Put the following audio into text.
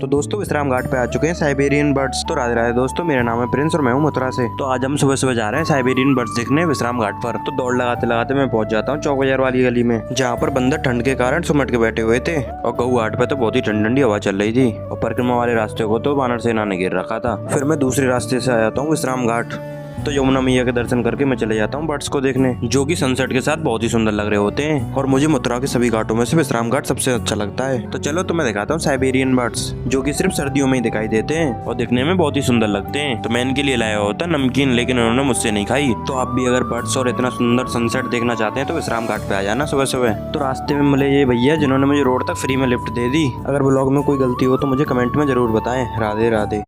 तो दोस्तों विश्राम घाट पे आ चुके हैं साइबेरियन बर्ड्स। तो राधे राधे दोस्तों, मेरा नाम है प्रिंस और मैं हूँ मथुरा से। तो आज हम सुबह सुबह जा रहे हैं साइबेरियन बर्ड्स देखने विश्राम घाट पर। तो दौड़ लगाते लगाते मैं पहुंच जाता हूँ चौक बाजार वाली गली में, जहाँ पर बंदर ठंड के कारण सुमट के बैठे हुए थे और गऊ घाट पे तो बहुत ही ठंडी ठंडी हवा चल रही थी और परिक्रमा वाले रास्ते को तो वानर सेना ने घेर रखा था। फिर मैं दूसरे रास्ते से आ जाता हूँ विश्राम घाट। तो यमुना मैया के दर्शन करके मैं चले जाता हूँ बर्ड्स को देखने, जो कि सनसेट के साथ बहुत ही सुंदर लग रहे होते हैं। और मुझे मथुरा के सभी घाटों में से विश्राम घाट सबसे अच्छा लगता है। तो चलो तुम्हें दिखाता हूँ साइबेरियन बर्ड्स, जो कि सिर्फ सर्दियों में ही दिखाई देते हैं और दिखने में बहुत ही सुंदर लगते हैं। तो मैं इनके लिए लाया होता नमकीन, लेकिन उन्होंने मुझसे नहीं खाई। तो आप भी अगर बर्ड्स और इतना सुंदर सनसेट देखना चाहते हैं तो विश्राम घाट पे आ जाना सुबह सुबह। तो रास्ते में मिले ये भैया जिन्होंने मुझे रोड तक फ्री में लिफ्ट दे दी। अगर ब्लॉग में कोई गलती हो तो मुझे कमेंट में जरूर बताएं। राधे राधे।